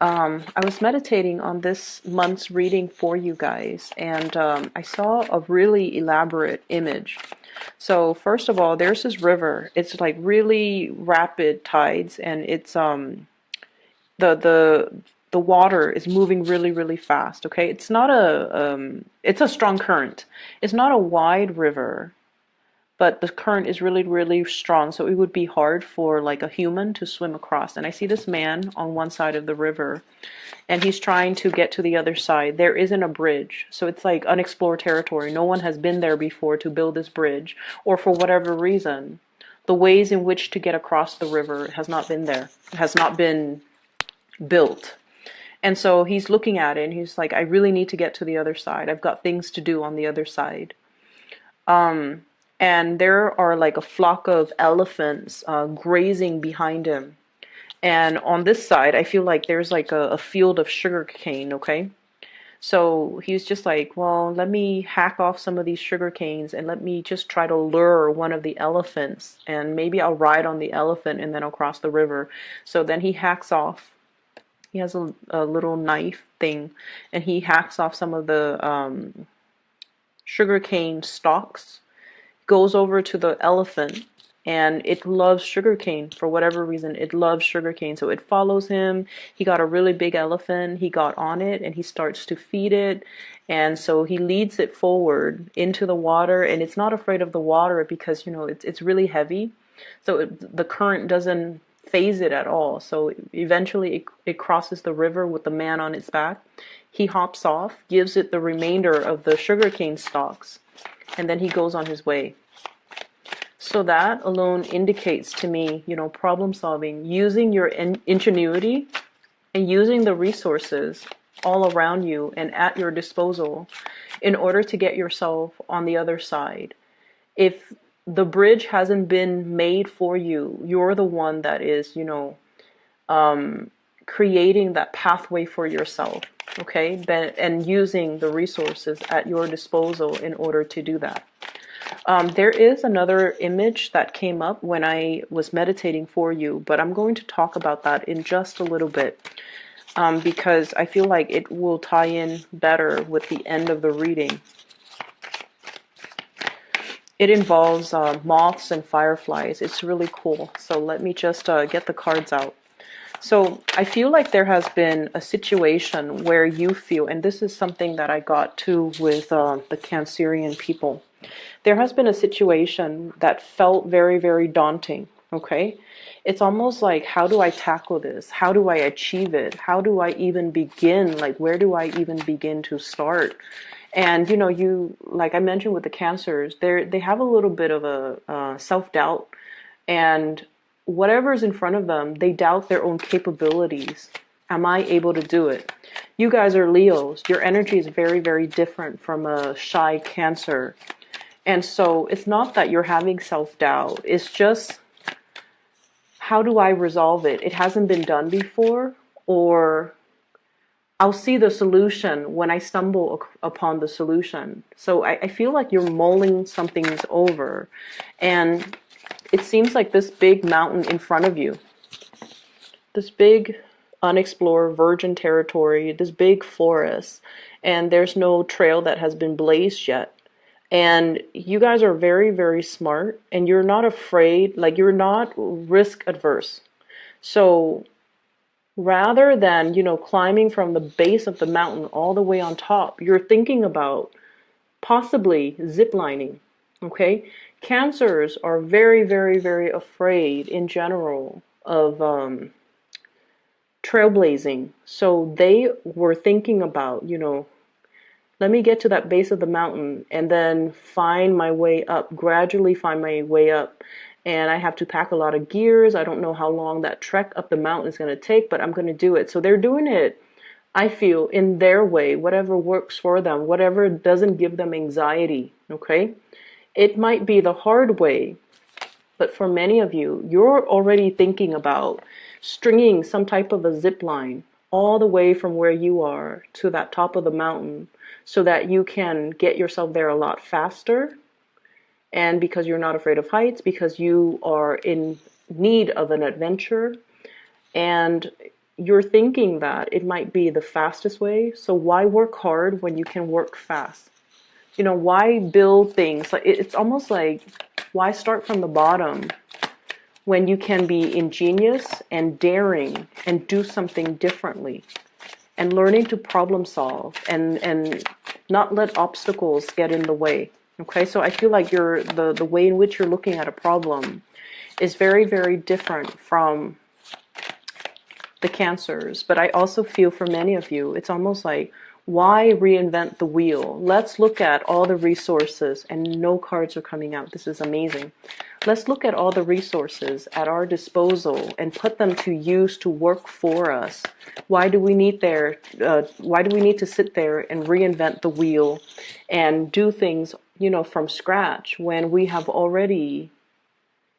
I was meditating on this month's reading for you guys, and I saw a really elaborate image. So first of all, there's this river. It's like really rapid tides, and it's the the the water is moving really really fast. Okay, it's not it's a strong current. It's not a wide river, but the current is really really strong, so it would be hard for like a human to swim across. And I see this man on one side of the river, and he's trying to get to the other side. There isn't a bridge, so it's like unexplored territory. No one has been there before to build this bridge, or for whatever reason, the ways in which to get across the river has not been there, has not been built. And so he's looking at it and he's like, I really need to get to the other side. I've got things to do on the other side. And there are like a flock of elephants grazing behind him. And on this side, I feel like there's like a field of sugar cane, okay? So he's just like, well, let me hack off some of these sugar canes and let me just try to lure one of the elephants. And maybe I'll ride on the elephant and then I'll cross the river. So then he hacks off. He has a little knife thing, and he hacks off some of the sugar cane stalks, goes over to the elephant, and it loves sugarcane for whatever reason. It loves sugarcane, so it follows him. He got a really big elephant. He got on it, and he starts to feed it. And so he leads it forward into the water, and it's not afraid of the water because, you know, it's really heavy. So the current doesn't phase it at all. So eventually it crosses the river with the man on its back. He hops off, gives it the remainder of the sugarcane stalks, and then he goes on his way. So that alone indicates to me, you know, problem solving, using your ingenuity and using the resources all around you and at your disposal in order to get yourself on the other side. If the bridge hasn't been made for you, you're the one that is, you know, creating that pathway for yourself, okay? And using the resources at your disposal in order to do that. There is another image that came up when I was meditating for you, but I'm going to talk about that in just a little bit because I feel like it will tie in better with the end of the reading. It involves moths and fireflies. It's really cool. So let me just get the cards out. So I feel like there has been a situation where you feel, and this is something that I got to with the Cancerian people. There has been a situation that felt very, very daunting, okay? It's almost like, how do I tackle this? How do I achieve it? How do I even begin? Like, where do I even begin to start? And, you know, you, like I mentioned with the Cancers, they have a little bit of a self-doubt, and whatever's in front of them, they doubt their own capabilities. Am I able to do it? You guys are Leos. Your energy is very, very different from a shy Cancer. And so it's not that you're having self-doubt. It's just, how do I resolve it? It hasn't been done before, or I'll see the solution when I stumble upon the solution. So I feel like you're mulling some things over, and it seems like this big mountain in front of you, this big unexplored virgin territory, this big forest, and there's no trail that has been blazed yet. And you guys are very, very smart, and you're not afraid, like you're not risk adverse. So rather than, you know, climbing from the base of the mountain all the way on top, you're thinking about possibly ziplining, okay? Cancers are very, very, very afraid in general of trailblazing. So they were thinking about, you know, let me get to that base of the mountain and then find my way up, gradually find my way up. And I have to pack a lot of gears. I don't know how long that trek up the mountain is going to take, but I'm going to do it. So they're doing it, I feel, in their way, whatever works for them, whatever doesn't give them anxiety, okay? It might be the hard way, but for many of you, you're already thinking about stringing some type of a zip line all the way from where you are to that top of the mountain, so that you can get yourself there a lot faster. And because you're not afraid of heights, because you are in need of an adventure, and you're thinking that it might be the fastest way. So why work hard when you can work fast? You know, why build things? Like it's almost like, why start from the bottom when you can be ingenious and daring and do something differently and learning to problem solve and not let obstacles get in the way. Okay, so I feel like the way in which you're looking at a problem is very, very different from the Cancers. But I also feel for many of you, it's almost like, why reinvent the wheel? Let's look at all the resources, and no cards are coming out. This is amazing. Let's look at all the resources at our disposal and put them to use to work for us. Why do we need why do we need to sit there and reinvent the wheel and do things, you know, from scratch when we have already,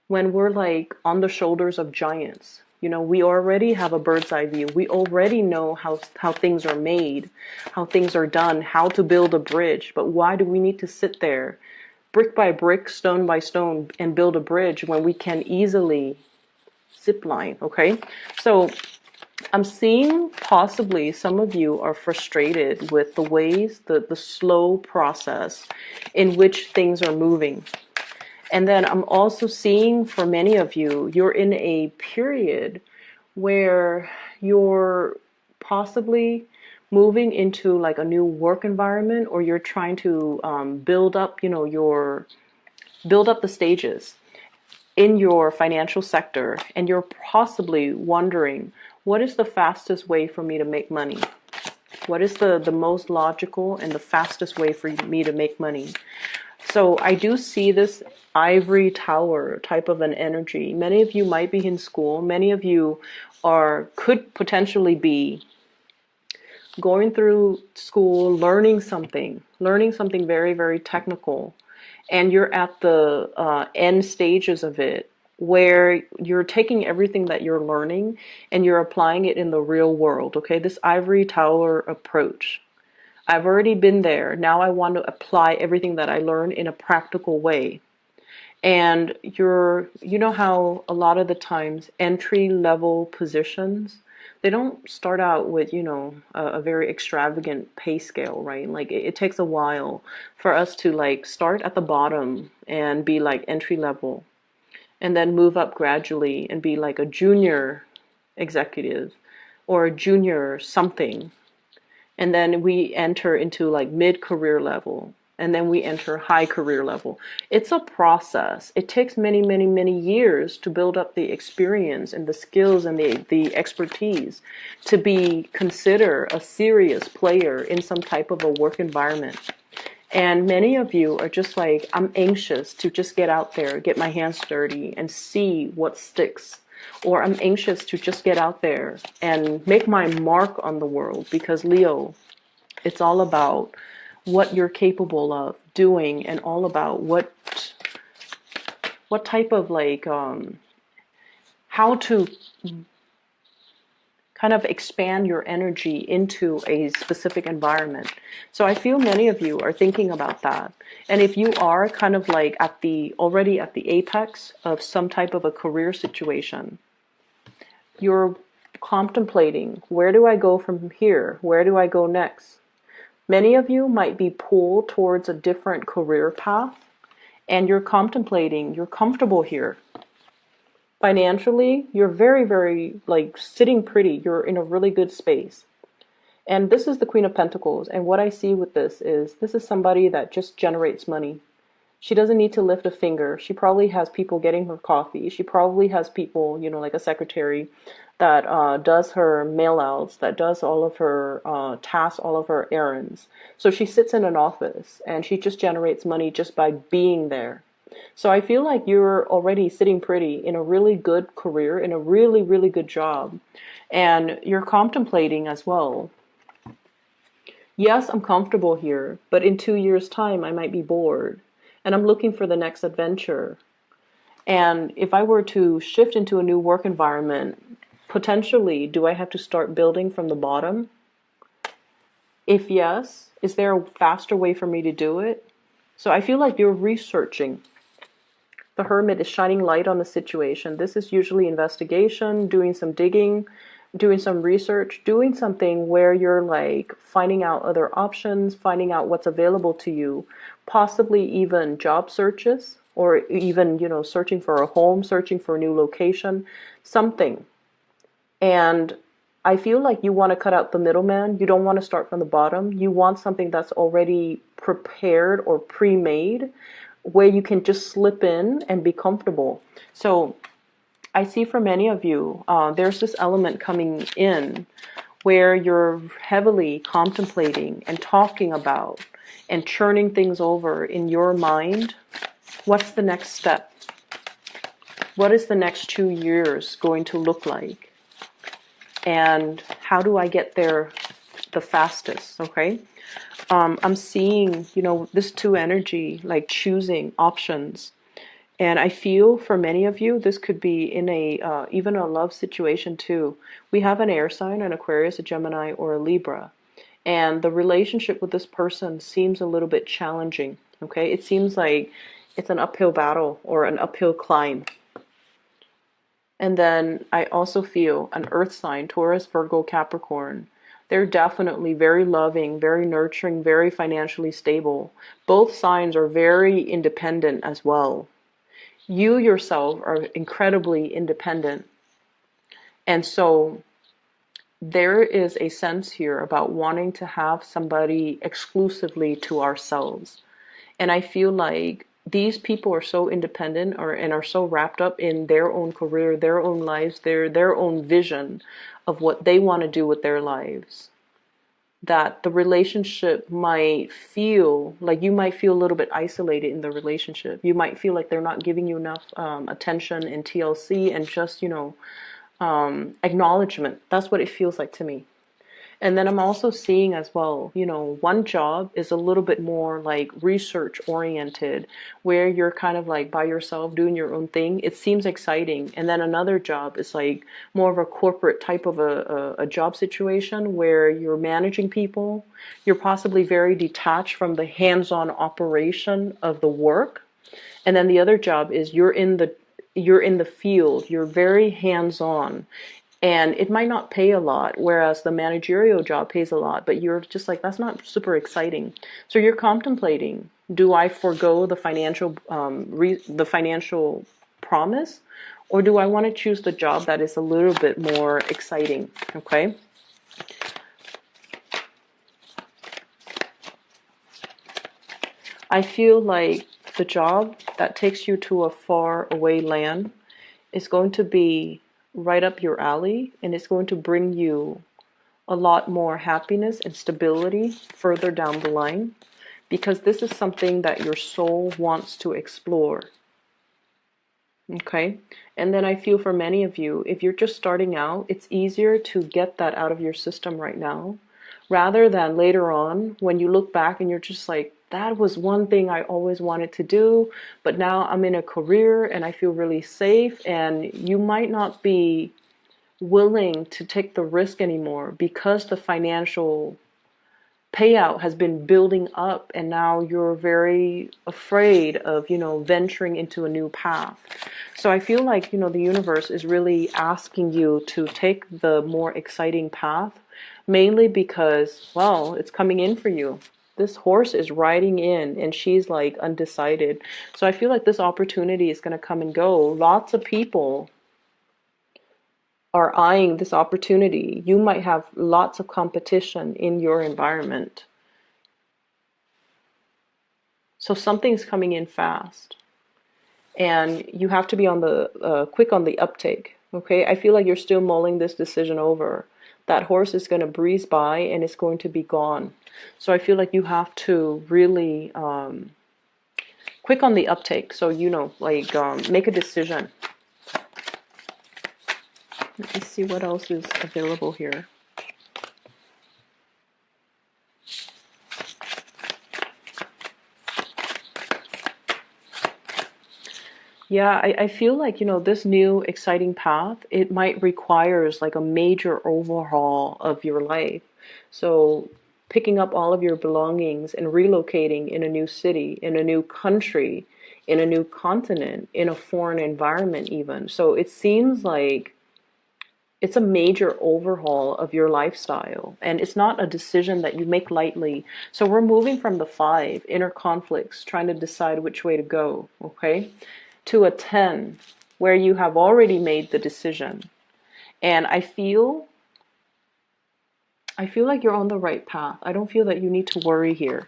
when we're like on the shoulders of giants? You know, we already have a bird's eye view. We already know how things are made, how things are done, how to build a bridge. But why do we need to sit there brick by brick, stone by stone, and build a bridge when we can easily zip line? Okay, so I'm seeing possibly some of you are frustrated with the ways, the slow process in which things are moving. And then I'm also seeing for many of you, you're in a period where you're possibly moving into like a new work environment, or you're trying to build up, you know, build up the stages in your financial sector, and you're possibly wondering, what is the fastest way for me to make money? What is the most logical and the fastest way for me to make money? So I do see this ivory tower type of an energy. Many of you might be in school. Many of you could potentially be going through school, learning something very, very technical. And you're at the end stages of it, where you're taking everything that you're learning and you're applying it in the real world. Okay, this ivory tower approach. I've already been there. Now I want to apply everything that I learned in a practical way. And you know how a lot of the times entry level positions, they don't start out with, you know, a very extravagant pay scale, right? Like it takes a while for us to like start at the bottom and be like entry level, and then move up gradually and be like a junior executive or a junior something. And then we enter into like mid-career level, and then we enter high career level. It's a process. It takes many, many, many years to build up the experience and the skills and the expertise to be considered a serious player in some type of a work environment. And many of you are just like, I'm anxious to just get out there, get my hands dirty and see what sticks. Or I'm anxious to just get out there and make my mark on the world, because Leo, it's all about what you're capable of doing, and all about what type of like how to kind of expand your energy into a specific environment. So I feel many of you are thinking about that. And if you are kind of like already at the apex of some type of a career situation, you're contemplating, where do I go from here? Where do I go next? Many of you might be pulled towards a different career path, and you're contemplating, you're comfortable here. Financially, you're very, very like sitting pretty. You're in a really good space. And this is the Queen of Pentacles. And what I see with this is somebody that just generates money. She doesn't need to lift a finger. She probably has people getting her coffee. She probably has people, you know, like a secretary that does her mail outs, that does all of her tasks, all of her errands. So she sits in an office and she just generates money just by being there. So I feel like you're already sitting pretty in a really good career, in a really, really good job. And you're contemplating as well. Yes, I'm comfortable here, but in 2 years' time, I might be bored. And I'm looking for the next adventure. And if I were to shift into a new work environment, potentially, do I have to start building from the bottom? If yes, is there a faster way for me to do it? So I feel like you're researching. The Hermit is shining light on the situation. This is usually investigation, doing some digging, doing some research, doing something where you're like finding out other options, finding out what's available to you, possibly even job searches, or even, searching for a home, searching for a new location, something. And I feel like you want to cut out the middleman. You don't want to start from the bottom. You want something that's already prepared or pre-made where you can just slip in and be comfortable. So I see for many of you, there's this element coming in where you're heavily contemplating and talking about and churning things over in your mind. What's the next step? What is the next 2 years going to look like? And how do I get there the fastest? Okay. I'm seeing, this two energy, like choosing options. And I feel for many of you, this could be in a even a love situation too. We have an air sign, an Aquarius, a Gemini, or a Libra. And the relationship with this person seems a little bit challenging. Okay. It seems like it's an uphill battle or an uphill climb. And then I also feel an earth sign, Taurus, Virgo, Capricorn. They're definitely very loving, very nurturing, very financially stable. Both signs are very independent as well. You yourself are incredibly independent. And so there is a sense here about wanting to have somebody exclusively to ourselves. And I feel like these people are so independent and are so wrapped up in their own career, their own lives, their own vision of what they want to do with their lives, that the relationship might feel like you might feel a little bit isolated in the relationship. You might feel like they're not giving you enough attention and TLC and just, acknowledgement. That's what it feels like to me. And then I'm also seeing as well, one job is a little bit more like research oriented, where you're kind of like by yourself doing your own thing. It seems exciting. And then another job is like more of a corporate type of a job situation where you're managing people. You're possibly very detached from the hands-on operation of the work. And then the other job is you're in the field. You're very hands-on. And it might not pay a lot, whereas the managerial job pays a lot, but you're just like, that's not super exciting. So you're contemplating, do I forego the financial promise, or do I want to choose the job that is a little bit more exciting? Okay. I feel like the job that takes you to a far away land is going to be right up your alley, and it's going to bring you a lot more happiness and stability further down the line, because this is something that your soul wants to explore. Okay. And then I feel for many of you, if you're just starting out, it's easier to get that out of your system right now, rather than later on when you look back and you're just like, that was one thing I always wanted to do, but now I'm in a career and I feel really safe, and you might not be willing to take the risk anymore because the financial payout has been building up, and now you're very afraid of, venturing into a new path. So I feel like, the universe is really asking you to take the more exciting path, mainly because, well, it's coming in for you. This horse is riding in and she's like undecided. So I feel like this opportunity is going to come and go. Lots of people are eyeing this opportunity. You might have lots of competition in your environment. So something's coming in fast. And you have to be on the quick on the uptake. Okay, I feel like you're still mulling this decision over. That horse is going to breeze by and it's going to be gone. So I feel like you have to really quick on the uptake. So make a decision. Let me see what else is available here. Yeah, I feel like, this new exciting path, it might requires like a major overhaul of your life. So picking up all of your belongings and relocating in a new city, in a new country, in a new continent, in a foreign environment even. So it seems like It's a major overhaul of your lifestyle, and it's not a decision that you make lightly. So we're moving from the 5, inner conflicts, trying to decide which way to go, okay, to a 10, where you have already made the decision. And I feel like you're on the right path. I don't feel that you need to worry here.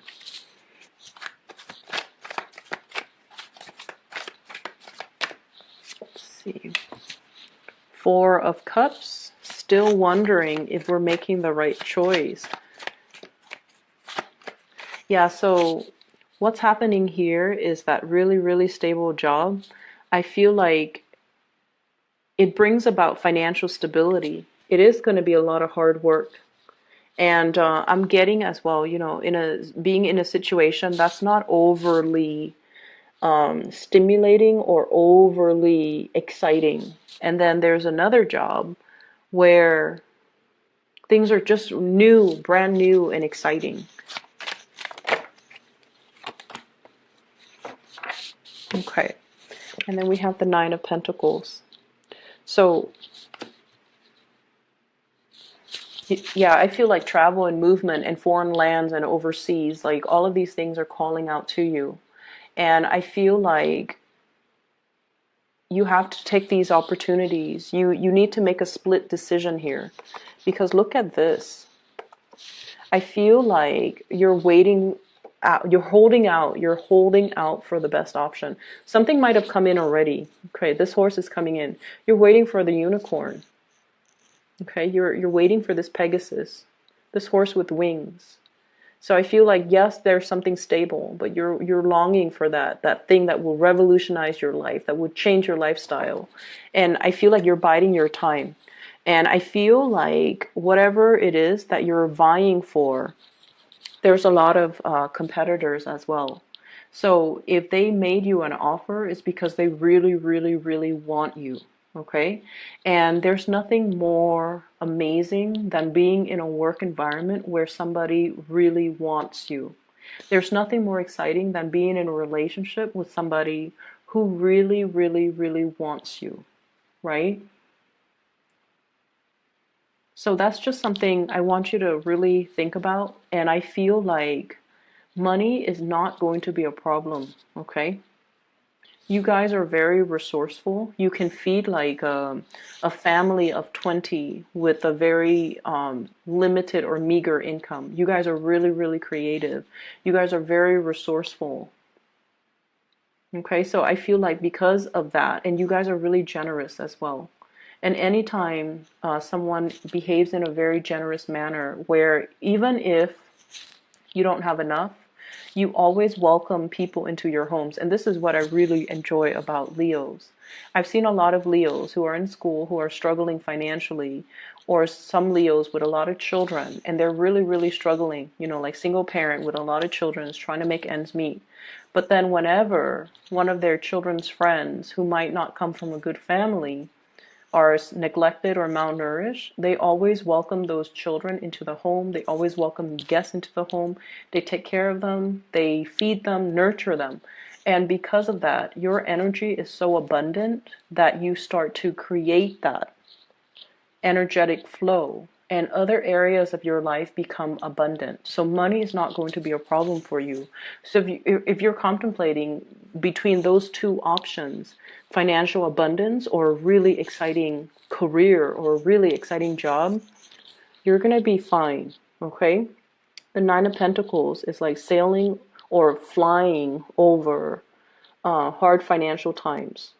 Let's see. 4 of Cups, still wondering if we're making the right choice. Yeah, so what's happening here is that really, really stable job. I feel like it brings about financial stability. It is going to be a lot of hard work. And I'm getting as well, you know, being in a situation that's not overly stimulating or overly exciting. And then there's another job where things are just new, brand new and exciting. Okay. And then we have the 9 of Pentacles. So, yeah, I feel like travel and movement and foreign lands and overseas, like all of these things are calling out to you. And I feel like you have to take these opportunities. You need to make a split decision here, because look at this. I feel like you're waiting out, you're holding out for the best option. Something might have come in already. Okay, this horse is coming in. You're waiting for the unicorn. Okay, you're waiting for this Pegasus, this horse with wings. So I feel like, yes, there's something stable, but you're longing for that thing that will revolutionize your life, that will change your lifestyle. And I feel like you're biding your time. And I feel like whatever it is that you're vying for, there's a lot of competitors as well. So if they made you an offer, it's because they really, really, really want you. Okay? And there's nothing more amazing than being in a work environment where somebody really wants you. There's nothing more exciting than being in a relationship with somebody who really, really, really wants you. Right? So that's just something I want you to really think about. And I feel like money is not going to be a problem, okay? You guys are very resourceful. You can feed like a family of 20 with a very limited or meager income. You guys are really, really creative. You guys are very resourceful. Okay, so I feel like because of that, and you guys are really generous as well. And anytime someone behaves in a very generous manner, where even if you don't have enough, you always welcome people into your homes. And this is what I really enjoy about Leos. I've seen a lot of Leos who are in school, who are struggling financially, or some Leos with a lot of children, and they're really, really struggling, you know, like single parent with a lot of children is trying to make ends meet. But then whenever one of their children's friends who might not come from a good family are neglected or malnourished, they always welcome those children into the home. They always welcome guests into the home. They take care of them. They feed them, nurture them. And because of that, your energy is so abundant that you start to create that energetic flow, and other areas of your life become abundant. So money is not going to be a problem for you. So if you're contemplating between those two options, financial abundance or a really exciting career or a really exciting job, you're going to be fine, okay? The 9 of Pentacles is like sailing or flying over hard financial times.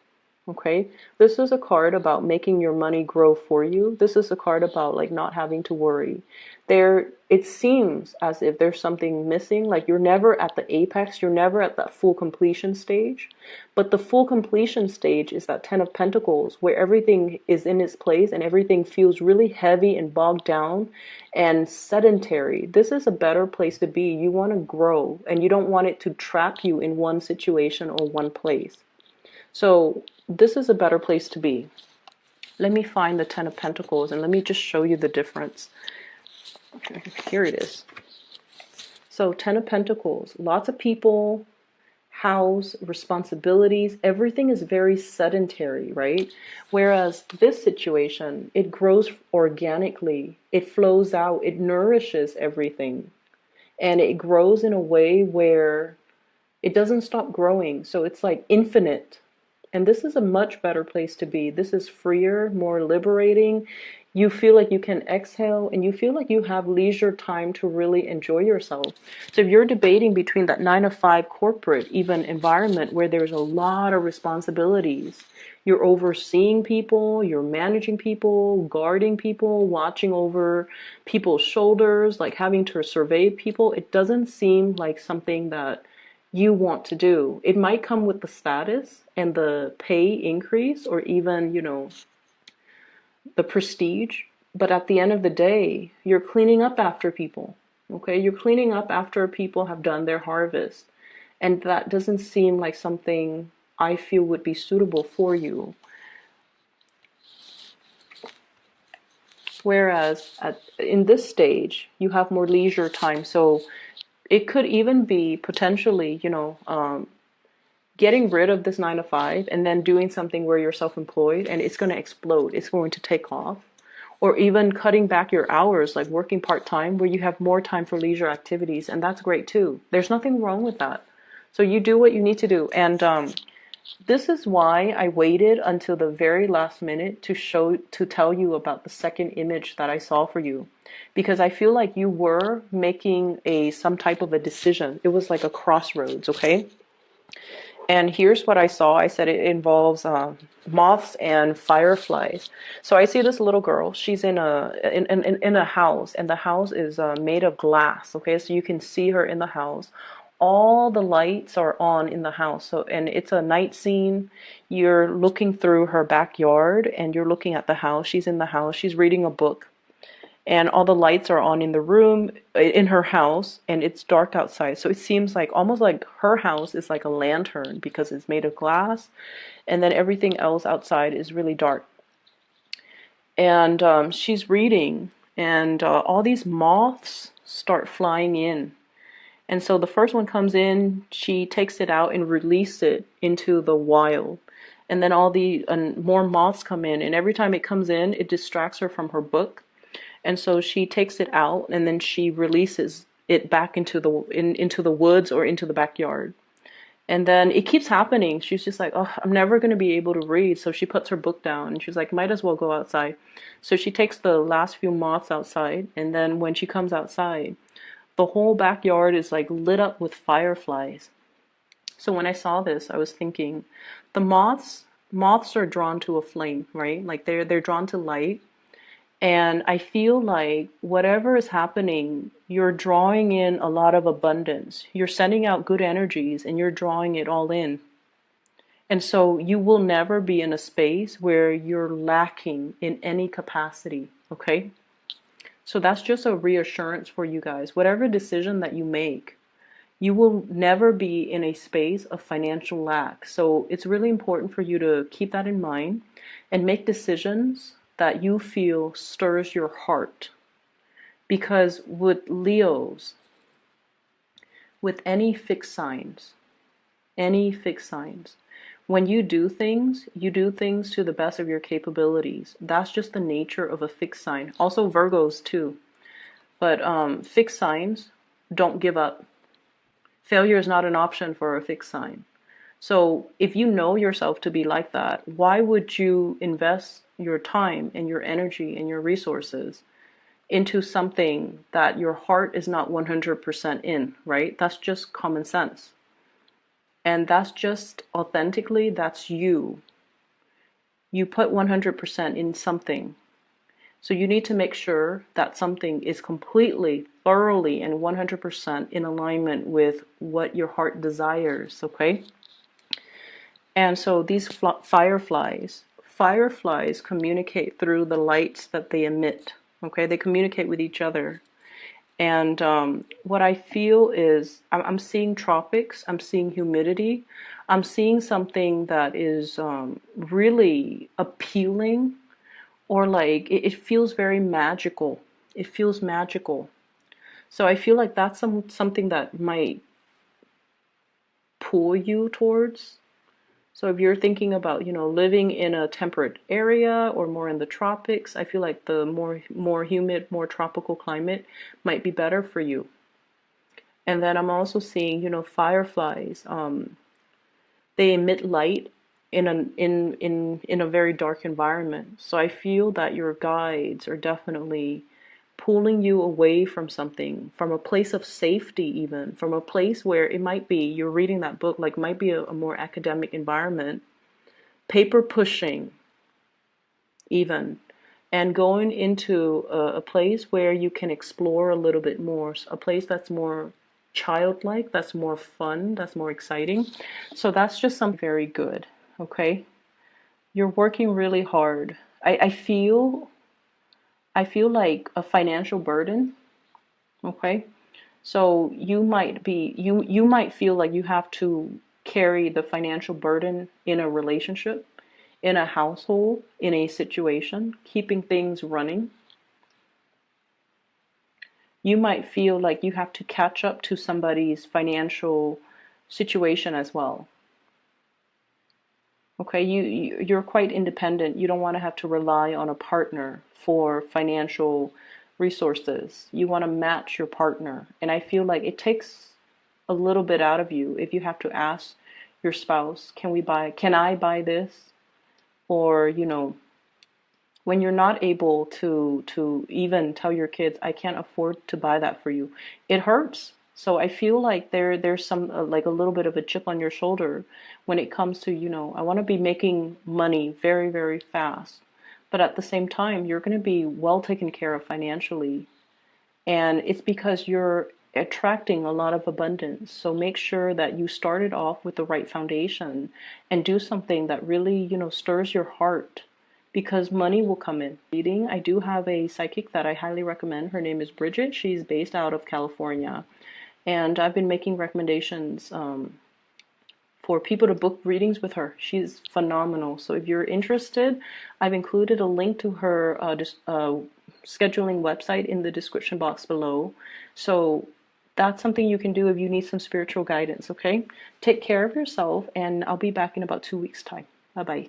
Okay, this is a card about making your money grow for you. This is a card about like not having to worry. It seems as if there's something missing, like you're never at the apex, you're never at that full completion stage. But the full completion stage is that 10 of Pentacles, where everything is in its place and everything feels really heavy and bogged down and sedentary. This is a better place to be. You want to grow, and you don't want it to trap you in one situation or one place. So this is a better place to be. Let me find the 10 of Pentacles and let me just show you the difference. Okay, here it is. So 10 of Pentacles, lots of people house, responsibilities, everything is very sedentary, right? Whereas this situation, it grows organically, it flows out, it nourishes everything, and it grows in a way where it doesn't stop growing. So it's like infinite. And this is a much better place to be. This is freer, more liberating. You feel like you can exhale and you feel like you have leisure time to really enjoy yourself. So if you're debating between that 9 to 5 corporate even environment where there's a lot of responsibilities, you're overseeing people, you're managing people, guarding people, watching over people's shoulders, like having to survey people, it doesn't seem like something that you want to do. It might come with the status and the pay increase or even, the prestige. But at the end of the day, you're cleaning up after people. Okay? You're cleaning up after people have done their harvest. And that doesn't seem like something I feel would be suitable for you. Whereas in this stage, you have more leisure time. So it could even be potentially, getting rid of this 9 to 5 and then doing something where you're self-employed and it's going to explode. It's going to take off. Or even cutting back your hours, like working part-time where you have more time for leisure activities. And that's great too. There's nothing wrong with that. So you do what you need to do. And this is why I waited until the very last minute to tell you about the second image that I saw for you. Because I feel like you were making some type of a decision. It was like a crossroads, okay? And here's what I saw. I said it involves moths and fireflies. So I see this little girl. She's in a house, and the house is made of glass. Okay, so you can see her in the house. All the lights are on in the house. So, and it's a night scene. You're looking through her backyard, and you're looking at the house. She's in the house. She's reading a book. And all the lights are on in the room, in her house, and it's dark outside. So it seems like almost like her house is like a lantern because it's made of glass, and then everything else outside is really dark. And she's reading, and all these moths start flying in. And so the first one comes in, she takes it out and releases it into the wild. And then all the more moths come in, and every time it comes in, it distracts her from her book. And so she takes it out and then she releases it back into the woods or into the backyard. And then it keeps happening. She's just like, oh, I'm never going to be able to read. So she puts her book down and she's like, might as well go outside. So she takes the last few moths outside. And then when she comes outside, the whole backyard is like lit up with fireflies. So when I saw this, I was thinking, the moths are drawn to a flame, right? Like they're drawn to light. And I feel like whatever is happening, you're drawing in a lot of abundance. You're sending out good energies and you're drawing it all in. And so you will never be in a space where you're lacking in any capacity, okay? So that's just a reassurance for you guys. Whatever decision that you make, you will never be in a space of financial lack. So it's really important for you to keep that in mind and make decisions that you feel stirs your heart. Because with Leos, with any fixed signs, when you do things to the best of your capabilities. That's just the nature of a fixed sign. Also Virgos too. But fixed signs don't give up. Failure is not an option for a fixed sign. So if you know yourself to be like that, why would you invest your time and your energy and your resources into something that your heart is not 100% in, right? That's just common sense. And that's just authentically, that's you. You put 100% in something. So you need to make sure that something is completely, thoroughly, and 100% in alignment with what your heart desires, okay? And so these fireflies communicate through the lights that they emit. Okay, they communicate with each other. And what I feel is I'm seeing tropics, I'm seeing humidity, I'm seeing something that is really appealing, or like it feels very magical. It feels magical. So I feel like that's something that might pull you towards. So if you're thinking about, living in a temperate area or more in the tropics, I feel like the more humid, more tropical climate might be better for you. And then I'm also seeing, fireflies. They emit light in a very dark environment. So I feel that your guides are definitely pulling you away from something, from a place of safety, even from a place where it might be you're reading that book, like might be a more academic environment, paper pushing even, and going into a place where you can explore a little bit more, a place that's more childlike, that's more fun, that's more exciting. So that's just something very good. Okay, you're working really hard. I feel like a financial burden. Okay, so you might feel like you have to carry the financial burden in a relationship, in a household, in a situation, keeping things running. You might feel like you have to catch up to somebody's financial situation as well. Okay, you're quite independent. You don't want to have to rely on a partner for financial resources. You want to match your partner. And I feel like it takes a little bit out of you if you have to ask your spouse, can I buy this? Or, when you're not able to even tell your kids, I can't afford to buy that for you, it hurts. So I feel like there's some like a little bit of a chip on your shoulder when it comes to, I want to be making money very, very fast. But at the same time, you're going to be well taken care of financially. And it's because you're attracting a lot of abundance. So make sure that you started off with the right foundation and do something that really, stirs your heart, because money will come in. Reading, I do have a psychic that I highly recommend. Her name is Bridget. She's based out of California. And I've been making recommendations for people to book readings with her. She's phenomenal. So if you're interested, I've included a link to her scheduling website in the description box below. So that's something you can do if you need some spiritual guidance, okay? Take care of yourself, and I'll be back in about 2 weeks' time. Bye-bye.